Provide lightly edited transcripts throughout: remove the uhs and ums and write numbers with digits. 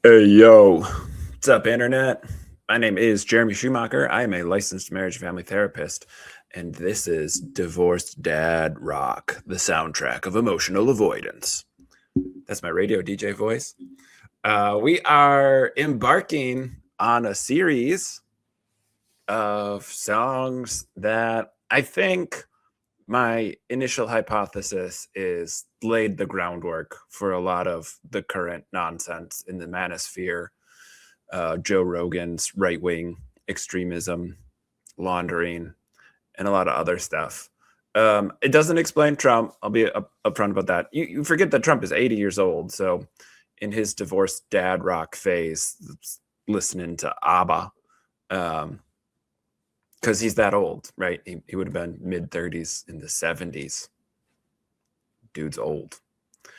Hey, yo. What's up, Internet? My name is Jeremy Schumacher. I am a licensed marriage and family therapist, and this is Divorced Dad Rock, the soundtrack of emotional avoidance. That's my radio DJ voice. We are embarking on a series of songs that I think my initial hypothesis is laid the groundwork for a lot of the current nonsense in the manosphere. Joe Rogan's right-wing extremism, laundering, and a lot of other stuff. It doesn't explain Trump. I'll be upfront about that. You forget that Trump is 80 years old. So in his divorced dad rock phase, listening to ABBA, because he's that old, right? He would have been mid-30s in the 70s. Dude's old.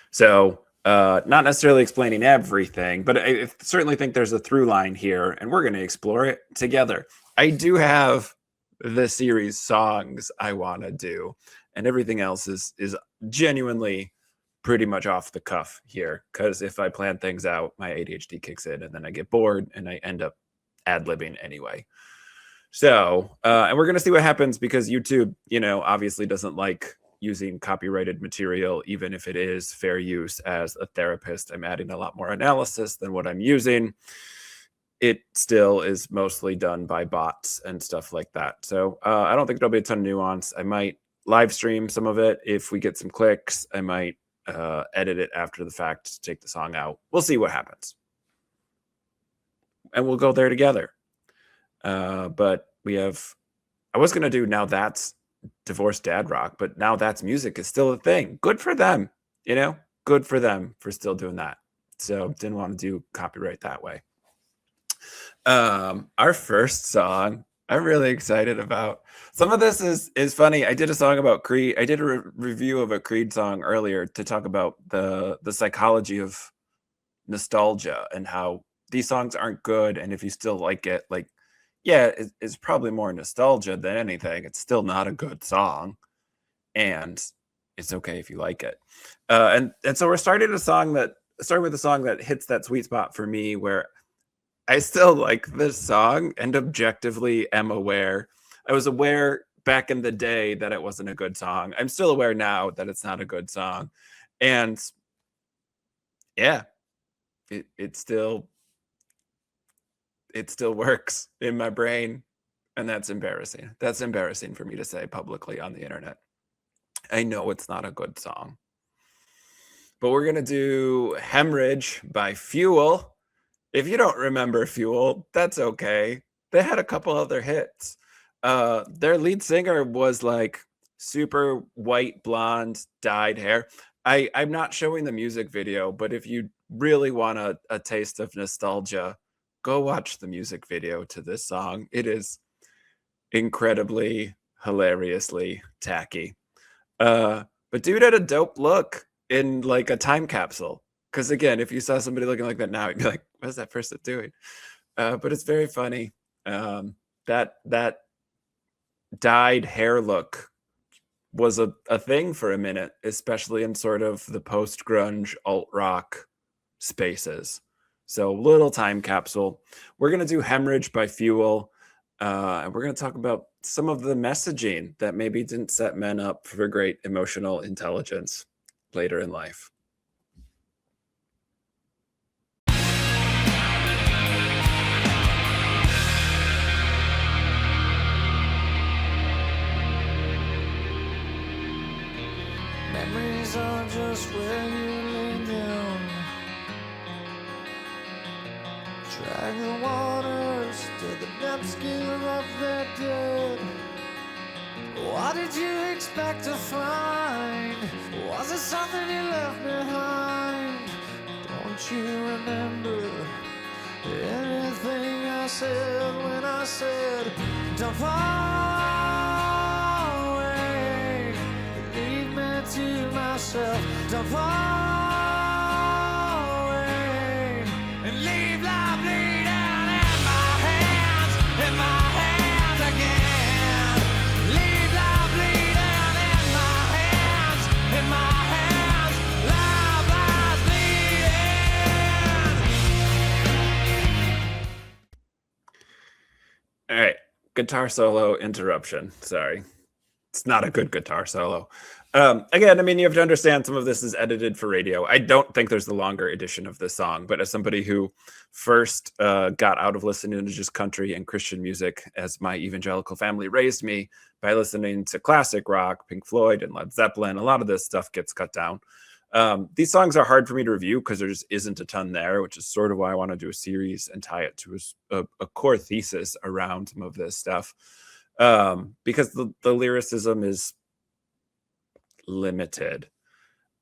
So not necessarily explaining everything, but I certainly think there's a through line here, and we're going to explore it together. I do have the series songs I want to do, and everything else is genuinely pretty much off the cuff here, because if I plan things out, my ADHD kicks in, and then I get bored, and I end up ad-libbing anyway. So, and we're going to see what happens, because YouTube, obviously doesn't like using copyrighted material, even if it is fair use. As a therapist, I'm adding a lot more analysis than what I'm using. It still is mostly done by bots and stuff like that. So I don't think there'll be a ton of nuance. I might live stream some of it. If we get some clicks, I might edit it after the fact to take the song out. We'll see what happens. And we'll go there together. But I was going to do Now That's Divorced Dad Rock, but Now That's Music is still a thing. Good for them, good for them for still doing that. So didn't want to do copyright that way. Our first song, I'm really excited about. Some of this is funny. I did a song about Creed. I did a review of a Creed song earlier to talk about the psychology of nostalgia and how these songs aren't good. And if you still like it, it's probably more nostalgia than anything. It's still not a good song, and it's okay if you like it. And so we're starting with a song that hits that sweet spot for me, where I still like this song and objectively am aware. I was aware back in the day that it wasn't a good song. I'm still aware now that it's not a good song. And yeah, it still works in my brain. And that's embarrassing. That's embarrassing for me to say publicly on the internet. I know it's not a good song. But we're going to do Hemorrhage by Fuel. If you don't remember Fuel, that's okay. They had a couple other hits. Their lead singer was like super white, blonde, dyed hair. I'm not showing the music video, but if you really want a taste of nostalgia, go watch the music video to this song. It is incredibly, hilariously tacky. But dude had a dope look in like a time capsule. Because again, if you saw somebody looking like that now, you'd be like, what is that person doing? But it's very funny. That dyed hair look was a thing for a minute, especially in sort of the post-grunge alt-rock spaces. So little time capsule. We're going to do Hemorrhage by Fuel. And we're going to talk about some of the messaging that maybe didn't set men up for great emotional intelligence later in life. Memories are just where you lay down. Drag the waters to the depths, give up their dead. What did you expect to find? Was it something you left behind? Don't you remember anything I said when I said, don't fall away, leave me to myself. Don't fall away and leave life lay down in my hands again. Leave life lay down in my hands, life lies bleeding. guitar solo interruption. Sorry. It's not a good guitar solo. Again, I mean, you have to understand some of this is edited for radio. I don't think there's the longer edition of this song, but as somebody who first got out of listening to just country and Christian music, as my evangelical family raised me by listening to classic rock, Pink Floyd and Led Zeppelin, a lot of this stuff gets cut down. These songs are hard for me to review because there just isn't a ton there, which is sort of why I want to do a series and tie it to a core thesis around some of this stuff. Because the lyricism is limited.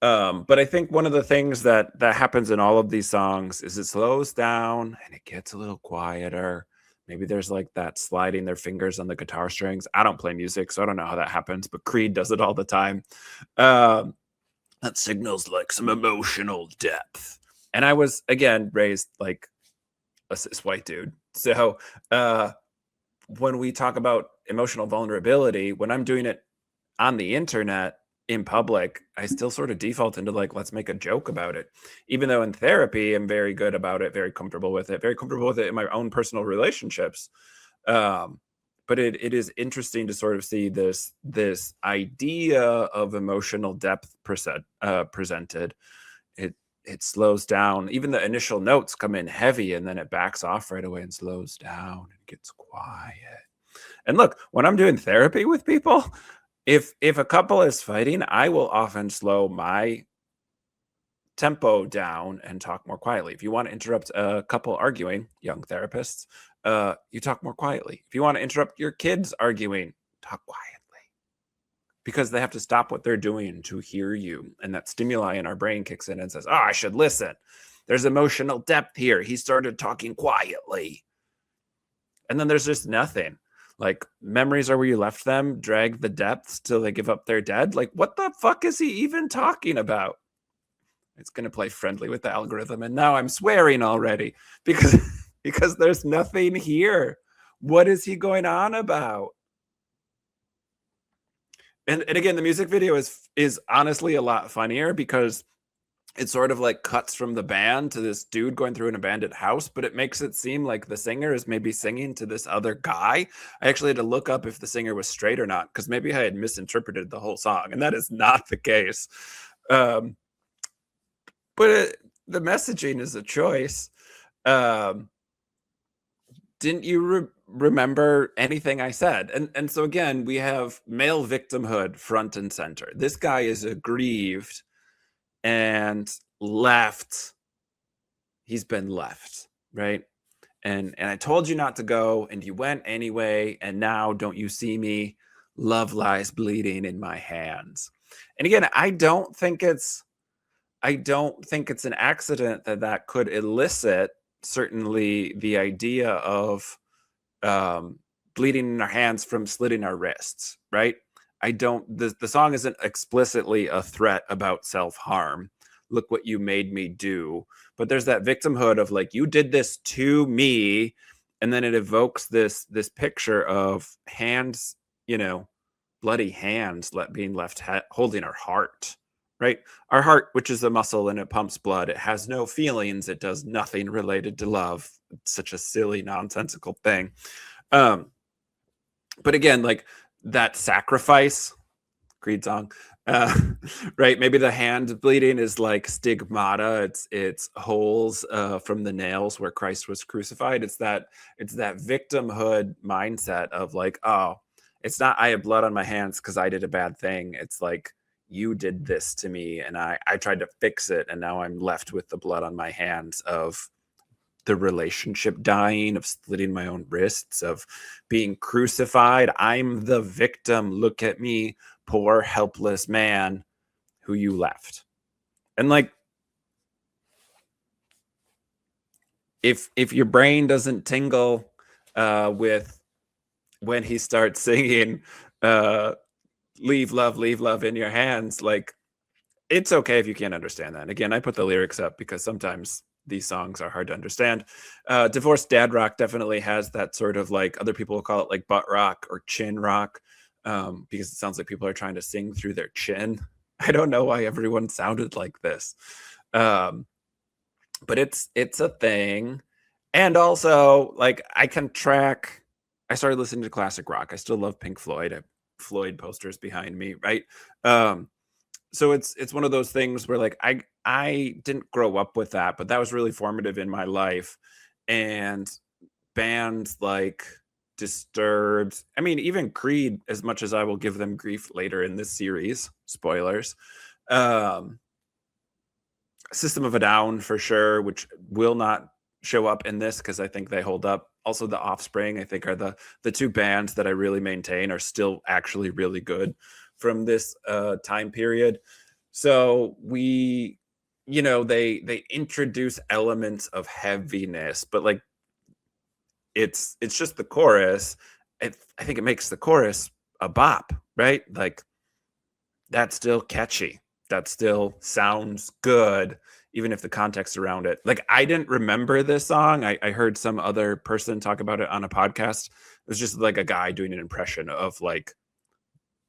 But I think one of the things that happens in all of these songs is it slows down and it gets a little quieter. Maybe there's like that sliding their fingers on the guitar strings. I don't play music, so I don't know how that happens, but Creed does it all the time. That signals like some emotional depth. And I was, again, raised like a cis white dude. So when we talk about emotional vulnerability, when I'm doing it on the internet in public, I still sort of default into like, let's make a joke about it. Even though in therapy, I'm very good about it, very comfortable with it in my own personal relationships. But it is interesting to sort of see this idea of emotional depth presented. It slows down. Even the initial notes come in heavy and then it backs off right away and slows down and gets quiet. And look, when I'm doing therapy with people, if a couple is fighting, I will often slow my tempo down and talk more quietly. If you want to interrupt a couple arguing, young therapists, you talk more quietly. If you want to interrupt your kids arguing, talk quietly. Because they have to stop what they're doing to hear you. And that stimuli in our brain kicks in and says, oh, I should listen. There's emotional depth here. He started talking quietly. And then there's just nothing. Like, memories are where you left them. Drag the depths till they give up their dead. Like, what the fuck is he even talking about? It's going to play friendly with the algorithm. And now I'm swearing already because there's nothing here. What is he going on about? And again, the music video is honestly a lot funnier because it sort of like cuts from the band to this dude going through an abandoned house, but it makes it seem like the singer is maybe singing to this other guy. I actually had to look up if the singer was straight or not, because maybe I had misinterpreted the whole song, and that is not the case. But the messaging is a choice. Didn't you remember anything I said? And so again, we have male victimhood front and center. This guy is aggrieved and left. He's been left, right? And I told you not to go, and you went anyway, and now don't you see me? Love lies bleeding in my hands. And again, I don't think it's an accident that could elicit certainly the idea of bleeding in our hands from slitting our wrists, right? The song isn't explicitly a threat about self-harm. Look what you made me do. But there's that victimhood of like, you did this to me. And then it evokes this picture of hands, bloody hands being left holding our heart, right? Our heart, which is a muscle and it pumps blood. It has no feelings. It does nothing related to love. It's such a silly, nonsensical thing. But again, like that sacrifice, Creed song, right? Maybe the hand bleeding is like stigmata. It's holes from the nails where Christ was crucified. It's that victimhood mindset of like, oh, it's not I have blood on my hands because I did a bad thing. It's like, you did this to me and I tried to fix it, and now I'm left with the blood on my hands of the relationship dying, of slitting my own wrists, of being crucified. I'm the victim. Look at me, poor helpless man who you left. And like, if your brain doesn't tingle with when he starts singing leave love in your hands, like, it's okay if you can't understand that. Again, I put the lyrics up because sometimes these songs are hard to understand. Divorced dad rock definitely has that sort of like, other people will call it like butt rock or chin rock, because it sounds like people are trying to sing through their chin. I don't know why everyone sounded like this, but it's a thing. And also, like, I can track I started listening to classic rock. I still love Pink Floyd. I have Floyd posters behind me, right? Um, so it's one of those things where like I didn't grow up with that, but that was really formative in my life. And bands like Disturbed, I mean, even Creed, as much as I will give them grief later in this series, spoilers. Um, System of a Down for sure, which will not show up in this because I think they hold up. Also, The Offspring, I think, are the two bands that I really maintain are still actually really good from this time period. So we, they introduce elements of heaviness, but like it's just the chorus. I think it makes the chorus a bop, right? Like that's still catchy. That still sounds good, even if the context around it. Like I didn't remember this song. I heard some other person talk about it on a podcast. It was just like a guy doing an impression of like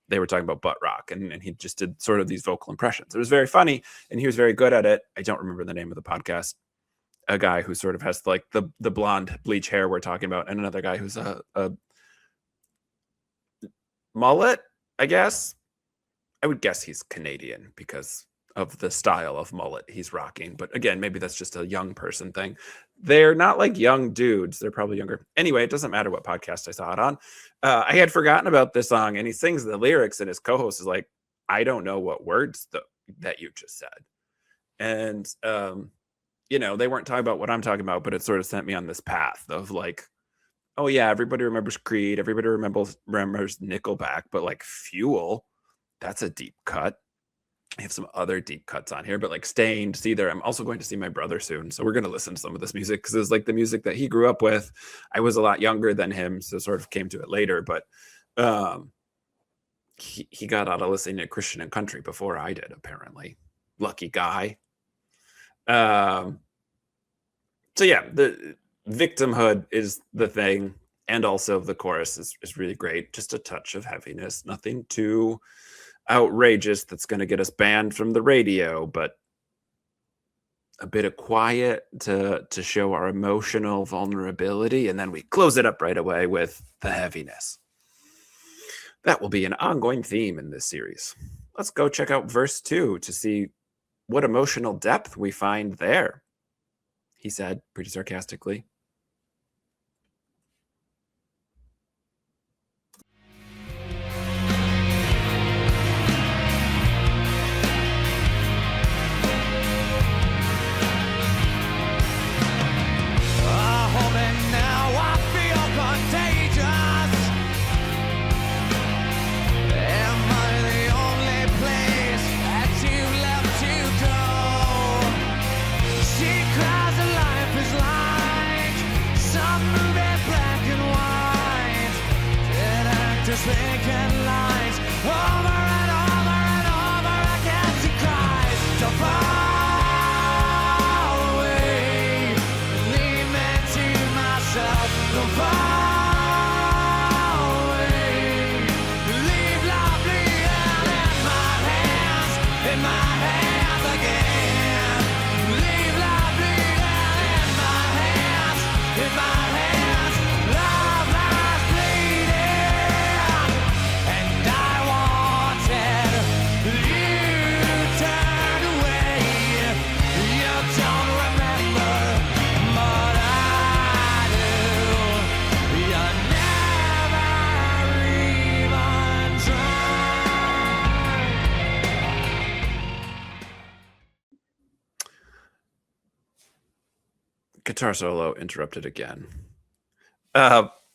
they were talking about butt rock, and he just did sort of these vocal impressions. It was very funny, and he was very good at it. I don't remember the name of the podcast. A guy who sort of has like the blonde bleach hair we're talking about, and another guy who's a mullet, I guess. I would guess he's Canadian because of the style of mullet he's rocking. But again, maybe that's just a young person thing. They're not like young dudes. They're probably younger. Anyway, it doesn't matter what podcast I saw it on. I had forgotten about this song, and he sings the lyrics, and his co-host is like, I don't know what words that you just said. And, they weren't talking about what I'm talking about, but it sort of sent me on this path of like, oh yeah, everybody remembers Creed. Everybody remembers Nickelback, but like Fuel, that's a deep cut. I have some other deep cuts on here, but like Stained, See There. I'm also going to see my brother soon, so we're going to listen to some of this music because it was like the music that he grew up with. I was a lot younger than him, so sort of came to it later. But he got out of listening to Christian and country before I did, apparently. Lucky guy. So yeah, the victimhood is the thing, and also the chorus is really great. Just a touch of heaviness, nothing too outrageous that's going to get us banned from the radio, but a bit of quiet to show our emotional vulnerability, and then we close it up right away with the heaviness. That will be an ongoing theme in this series. Let's go check out verse 2 to see what emotional depth we find there, he said pretty sarcastically. Thinking lines over and over and over again. She cries, don't fall away, leave me to myself. Don't fall away, leave lovely hell in my hands again. Leave lovely hell in my hands. Love lies bleeding, and I wanted you turned away. You don't remember, but I do. You never even tried. Guitar solo interrupted again.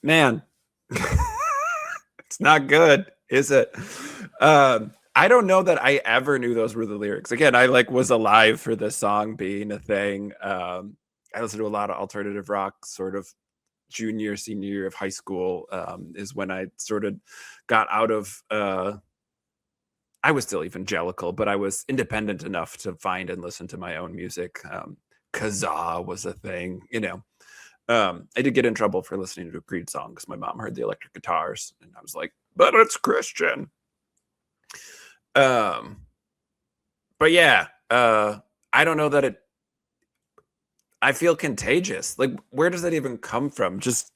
Man, it's not good, is it? I don't know that I ever knew those were the lyrics. Again, I like was alive for this song being a thing. I listened to a lot of alternative rock, sort of junior, senior year of high school, is when I sort of got out of. I was still evangelical, but I was independent enough to find and listen to my own music. Kazaa was a thing, I did get in trouble for listening to a Creed song because my mom heard the electric guitars, and I was like, "But it's Christian." But yeah, I don't know that it. I feel contagious. Like, where does that even come from? Just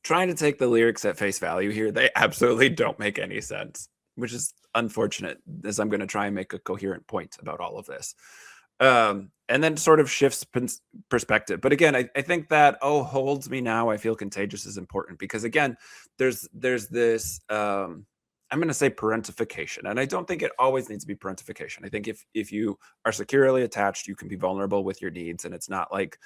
trying to take the lyrics at face value here, they absolutely don't make any sense, which is unfortunate, as I'm going to try and make a coherent point about all of this. And then sort of shifts perspective. But again, I think that holds me now, I feel contagious is important, because again, there's this I'm going to say parentification, and I don't think it always needs to be parentification. I think if you are securely attached, you can be vulnerable with your needs, and it's not like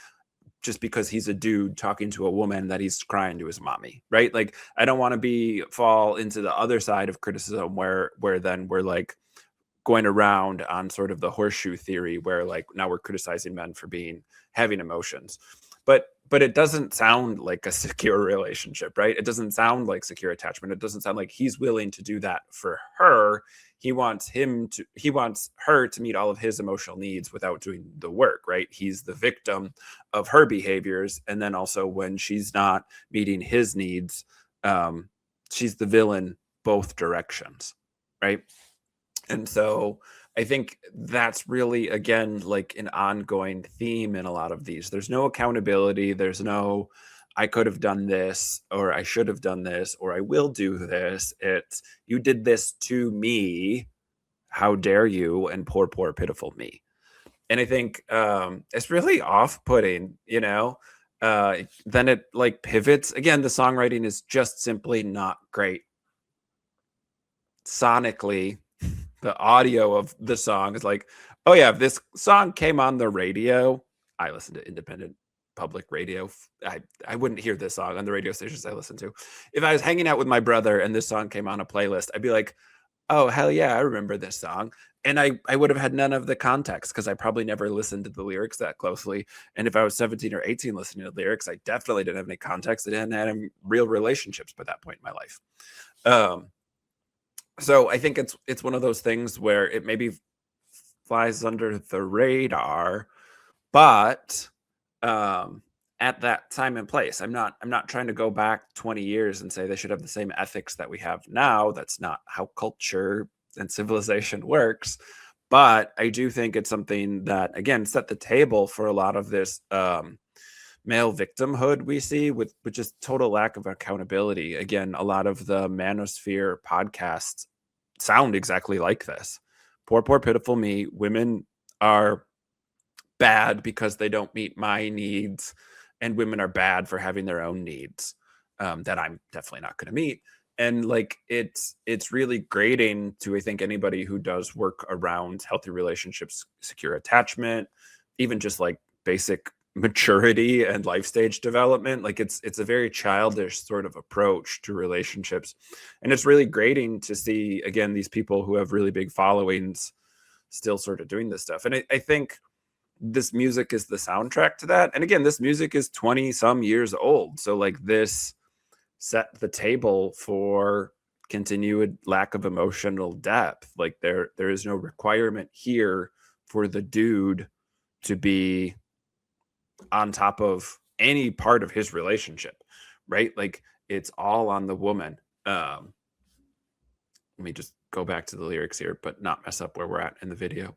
just because he's a dude talking to a woman that he's crying to his mommy, right? Like, I don't want to fall into the other side of criticism where then we're like going around on sort of the horseshoe theory, where like now we're criticizing men for having emotions. But it doesn't sound like a secure relationship, right? It doesn't sound like secure attachment. It doesn't sound like he's willing to do that for her. He wants her to meet all of his emotional needs without doing the work, right? He's the victim of her behaviors. And then also when she's not meeting his needs, she's the villain both directions, right? And so I think that's really, again, like an ongoing theme in a lot of these. There's no accountability. There's no, I could have done this, or I should have done this, or I will do this. It's, you did this to me. How dare you? And poor, pitiful me. And I think it's really off-putting, then it like pivots. Again, the songwriting is just simply not great. Sonically, the audio of the song is like, oh yeah, if this song came on the radio, I listen to independent public radio. I wouldn't hear this song on the radio stations I listen to. If I was hanging out with my brother and this song came on a playlist, I'd be like, oh, hell yeah, I remember this song. And I would have had none of the context, because I probably never listened to the lyrics that closely. And if I was 17 or 18 listening to the lyrics, I definitely didn't have any context. I didn't have any real relationships by that point in my life. So I think it's one of those things where it maybe flies under the radar, but at that time and place, I'm not trying to go back 20 years and say they should have the same ethics that we have now. That's not how culture and civilization works. But I do think it's something that, again, set the table for a lot of this male victimhood we see, with just total lack of accountability. Again, a lot of the manosphere podcasts sound exactly like this. Poor, pitiful me. Women are bad because they don't meet my needs, and women are bad for having their own needs that I'm definitely not going to meet. And like, it's really grating to, I think, anybody who does work around healthy relationships, secure attachment, even just like basic maturity and life stage development. Like, it's a very childish sort of approach to relationships. And it's really grating to see, again, these people who have really big followings still sort of doing this stuff. And I think this music is the soundtrack to that. And again, this music is 20 some years old. So like, this set the table for continued lack of emotional depth. Like, there is no requirement here for the dude to be on top of any part of his relationship, right? Like, it's all on the woman. Let me just go back to the lyrics here, but not mess up where we're at in the video.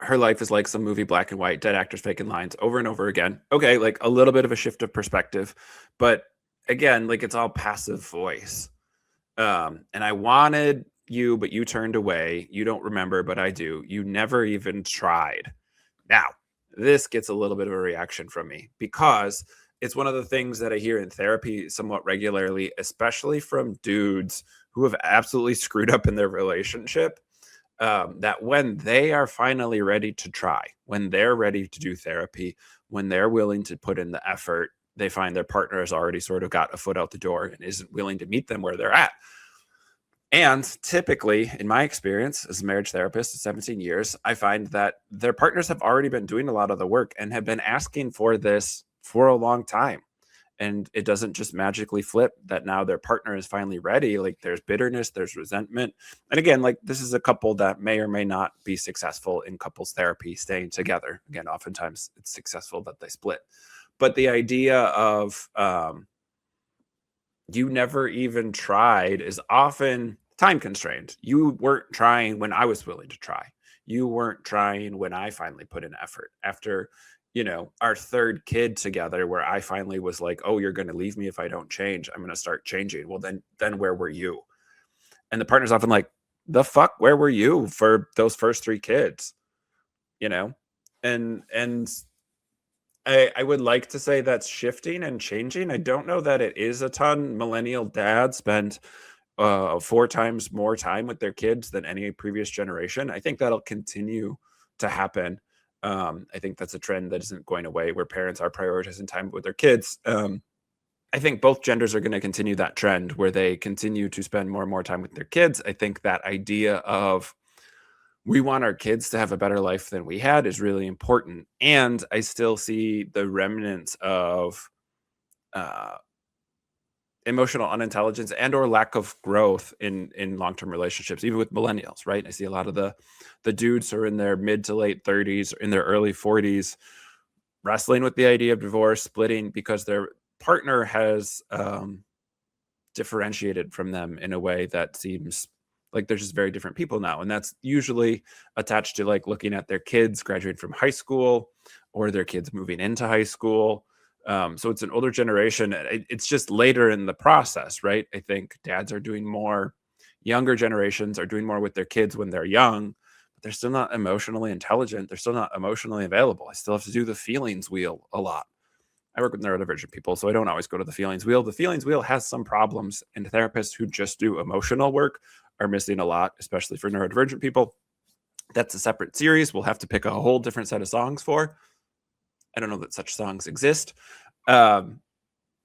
Her life is like some movie, black and white, dead actors faking lines over and over again. Okay, like a little bit of a shift of perspective, but again, like, it's all passive voice. And I wanted you, but you turned away. You don't remember, but I do. You never even tried. Now, this gets a little bit of a reaction from me, because it's one of the things that I hear in therapy somewhat regularly, especially from dudes who have absolutely screwed up in their relationship. That when they are finally ready to try, when they're ready to do therapy, when they're willing to put in the effort, they find their partner has already sort of got a foot out the door and isn't willing to meet them where they're at. And typically, in my experience as a marriage therapist of 17 years, I find that their partners have already been doing a lot of the work and have been asking for this for a long time. And it doesn't just magically flip that now their partner is finally ready. Like, there's bitterness, there's resentment. And again, like, this is a couple that may or may not be successful in couples therapy staying together. Again, oftentimes it's successful that they split. But the idea of you never even tried is often time constrained. You weren't trying when I was willing to try. You weren't trying when I finally put in effort. After our third kid together, where I finally was like, oh, you're going to leave me if I don't change. I'm going to start changing. Well, then where were you? And the partner's often like, the fuck, where were you for those first three kids? And I would like to say that's shifting and changing. I don't know that it is a ton. Millennial dads spend 4 times more time with their kids than any previous generation. I think that'll continue to happen. I think that's a trend that isn't going away, where parents are prioritizing time with their kids. I think both genders are going to continue that trend where they continue to spend more and more time with their kids. I think that idea of we want our kids to have a better life than we had is really important. And I still see the remnants of uh, emotional unintelligence and or lack of growth in long-term relationships, even with millennials, right? I see a lot of the dudes who are in their mid to late 30s, in their early 40s, wrestling with the idea of divorce, splitting because their partner has differentiated from them in a way that seems like they're just very different people now. And that's usually attached to like looking at their kids graduating from high school or their kids moving into high school. So it's an older generation. It's just later in the process, right? I think dads are doing more, younger generations are doing more with their kids when they're young, but they're still not emotionally intelligent. They're still not emotionally available. I still have to do the feelings wheel a lot. I work with neurodivergent people, so I don't always go to the feelings wheel. The feelings wheel has some problems, and therapists who just do emotional work are missing a lot, especially for neurodivergent people. That's a separate series. We'll have to pick a whole different set of songs for. I don't know that such songs exist. But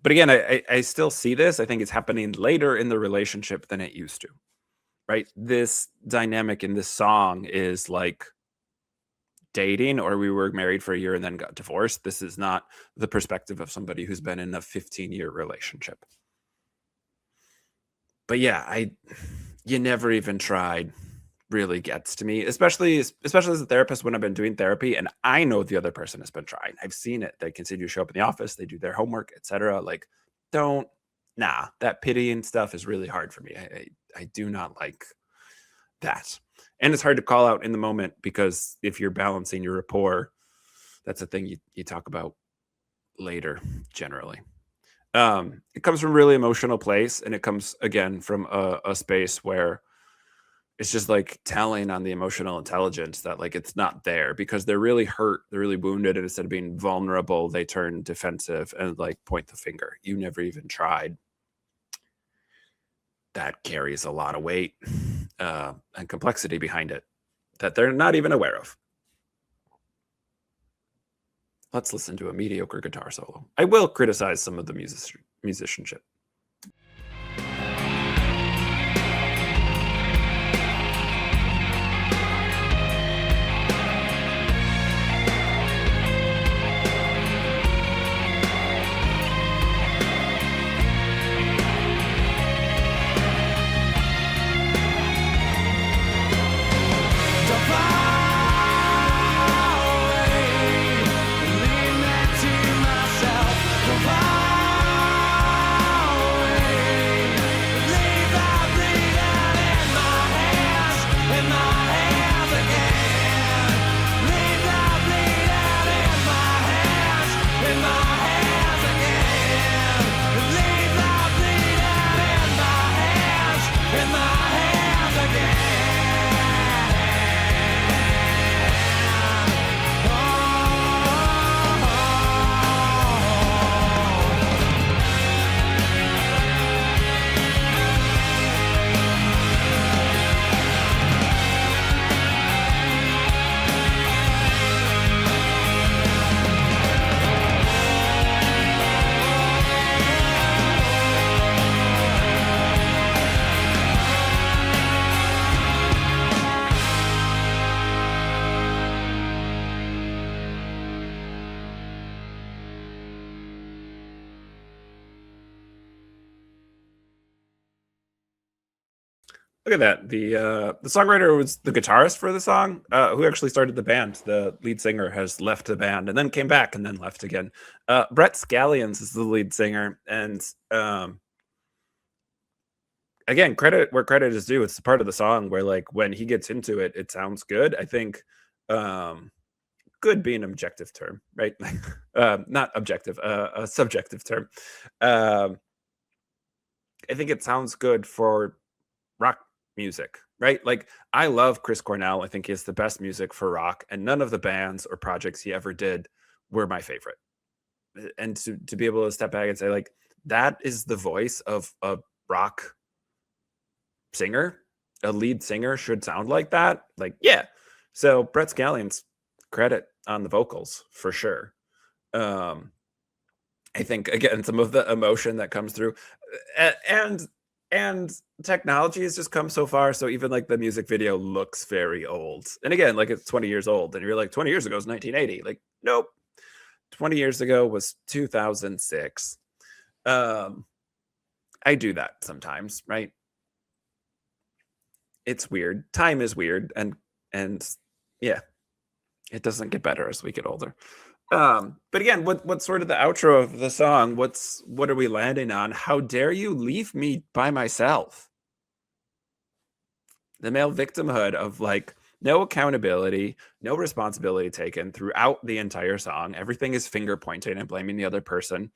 again, I still see this. I think it's happening later in the relationship than it used to, right? This dynamic in this song is like dating, or we were married for a year and then got divorced. This is not the perspective of somebody who's been in a 15-year relationship. But yeah, you never even tried really gets to me, especially as a therapist when I've been doing therapy and I know the other person has been trying. I've seen it. They continue to show up in the office, they do their homework, etc. Like, that pitying stuff is really hard for me. I do not like that. And it's hard to call out in the moment, because if you're balancing your rapport, that's a thing you talk about later generally. It comes from a really emotional place, and it comes again from a space where it's just like telling on the emotional intelligence that like it's not there, because they're really hurt, they're really wounded, and instead of being vulnerable, they turn defensive and like point the finger. You never even tried. That carries a lot of weight and complexity behind it that they're not even aware of. Let's listen to a mediocre guitar solo. I will criticize some of the musicianship. Look at that. The songwriter was the guitarist for the song, who actually started the band. The lead singer has left the band and then came back and then left again. Brett Scallions is the lead singer, and again, credit where credit is due. It's the part of the song where like when he gets into it, it sounds good. I think good be an objective term, right? Not objective, a subjective term. I think it sounds good for rock music, right? Like I love Chris Cornell. I think he has the best music for rock, and none of the bands or projects he ever did were my favorite. And to be able to step back and say, like, that is the voice of a rock singer, a lead singer should sound like that. Like, yeah. So Brett Scallions, credit on the vocals for sure. I think again some of the emotion that comes through, and technology has just come so far. So even like the music video looks very old. And again, like it's 20 years old, and you're like 20 years ago is 1980. Like, nope, 20 years ago was 2006. I do that sometimes, right? It's weird. Time is weird, and yeah, it doesn't get better as we get older. But again, what's sort of the outro of the song? What are we landing on? How dare you leave me by myself? The male victimhood of like no accountability, no responsibility taken throughout the entire song. Everything is finger pointing and blaming the other person.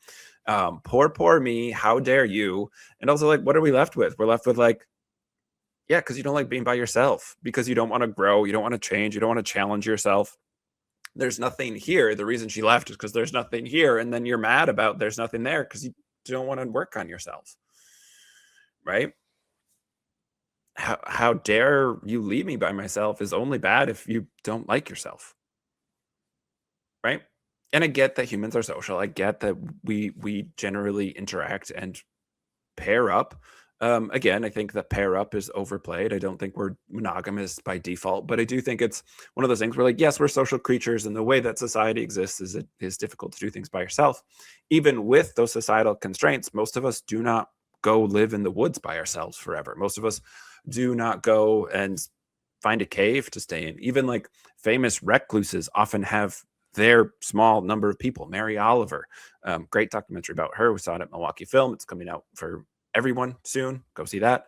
Poor me. How dare you? And also, like, what are we left with? We're left with like, yeah, because you don't like being by yourself, because you don't want to grow, you don't want to change, you don't want to challenge yourself. There's nothing here. The reason she left is because there's nothing here. And then you're mad about there's nothing there because you don't want to work on yourself. Right? How dare you leave me by myself is only bad if you don't like yourself. Right? And I get that humans are social. I get that we generally interact and pair up. Again, I think that pair up is overplayed. I don't think we're monogamous by default, but I do think it's one of those things where, like, yes, we're social creatures, and the way that society exists is it is difficult to do things by yourself. Even with those societal constraints, most of us do not go live in the woods by ourselves forever. Most of us do not go and find a cave to stay in. Even like famous recluses often have their small number of people. Mary Oliver, great documentary about her. We saw it at Milwaukee Film. It's coming out for everyone soon. Go see that.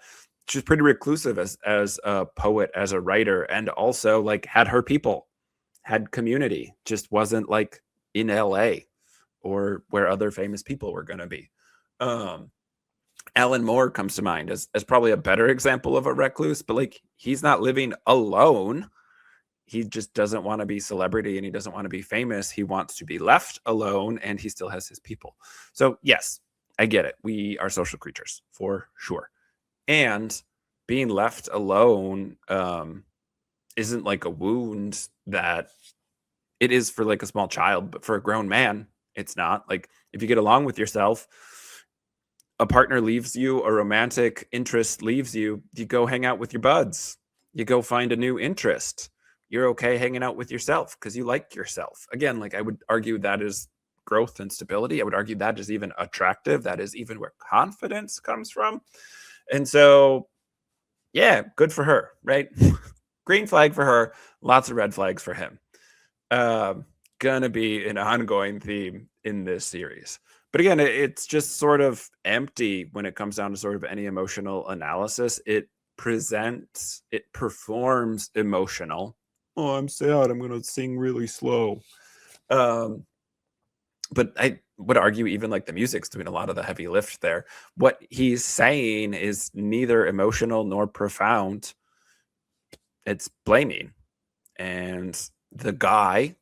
She's pretty reclusive as a poet, as a writer, and also like had her people, had community, just wasn't like in LA or where other famous people were going to be. Alan Moore comes to mind as probably a better example of a recluse, but like he's not living alone. He just doesn't want to be celebrity, and he doesn't want to be famous. He wants to be left alone, and he still has his people. So yes, I get it. We are social creatures for sure. And being left alone isn't like a wound that it is for like a small child, but for a grown man, it's not. Like if you get along with yourself, a partner leaves you, a romantic interest leaves you, you go hang out with your buds. You go find a new interest. You're okay hanging out with yourself because you like yourself. Again, like I would argue that is growth and stability. I would argue that is even attractive. That is even where confidence comes from. And so, yeah, good for her, right? Green flag for her, lots of red flags for him. Gonna be an ongoing theme in this series. But again, it's just sort of empty when it comes down to sort of any emotional analysis. It performs emotional. Oh, I'm sad. I'm going to sing really slow. But I would argue even like the music's doing a lot of the heavy lift there. What he's saying is neither emotional nor profound. It's blaming. And the guy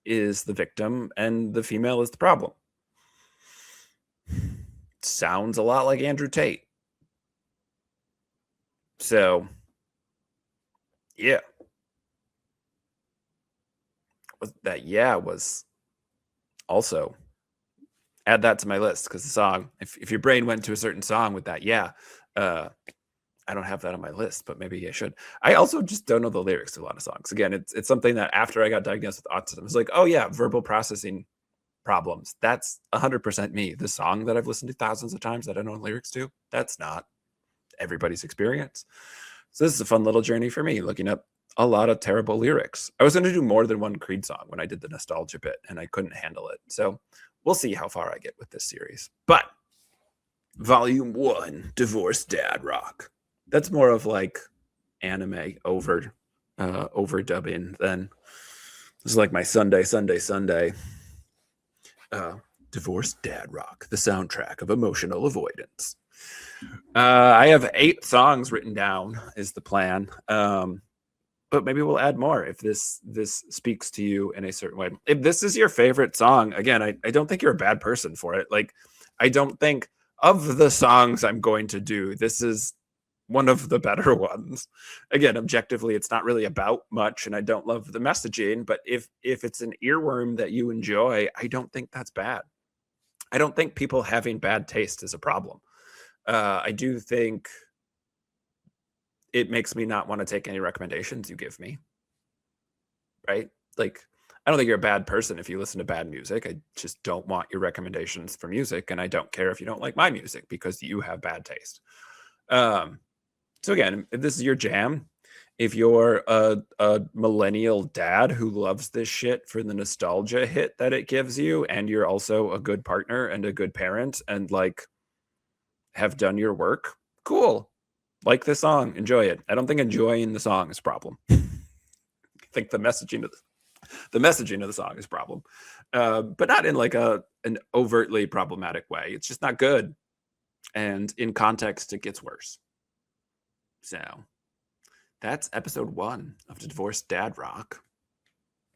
is the victim and the female is the problem. Sounds a lot like Andrew Tate. So, yeah. Was also add that to my list, because the song, if your brain went to a certain song with that, I don't have that on my list, but maybe I should. I also just don't know the lyrics to a lot of songs. Again, it's something that after I got diagnosed with autism, it's like, oh yeah, verbal processing problems. That's 100% me. The song that I've listened to thousands of times that I don't know lyrics to, that's not everybody's experience. So this is a fun little journey for me, looking up a lot of terrible lyrics. I was going to do more than one Creed song when I did the nostalgia bit, and I couldn't handle it. So we'll see how far I get with this series. But Volume 1, Divorced Dad Rock. That's more of like anime overdubbing than This is like my Sunday. Divorced Dad Rock, the soundtrack of emotional avoidance. I have 8 songs written down is the plan. But maybe we'll add more if this speaks to you in a certain way. If this is your favorite song, again, I don't think you're a bad person for it. Like, I don't think of the songs I'm going to do, this is one of the better ones. Again, objectively, it's not really about much, and I don't love the messaging. But if it's an earworm that you enjoy, I don't think that's bad. I don't think people having bad taste is a problem. I do think it makes me not want to take any recommendations you give me. Right? Like, I don't think you're a bad person if you listen to bad music. I just don't want your recommendations for music, and I don't care if you don't like my music because you have bad taste. So again, if this is your jam, if you're a millennial dad who loves this shit for the nostalgia hit that it gives you, and you're also a good partner and a good parent and like have done your work, cool. Like this song, enjoy it. I don't think enjoying the song is a problem. I think the messaging of the song is a problem, but not in like an overtly problematic way. It's just not good, and in context, it gets worse. So that's episode 1 of the Divorced Dad Rock,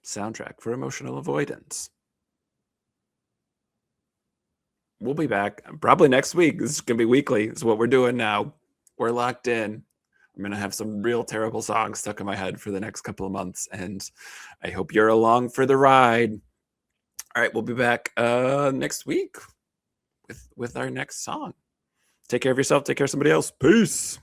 soundtrack for emotional avoidance. We'll be back probably next week. This is gonna be weekly. This is what we're doing now. We're locked in. I'm going to have some real terrible songs stuck in my head for the next couple of months, and I hope you're along for the ride. All right, we'll be back next week with our next song. Take care of yourself. Take care of somebody else. Peace.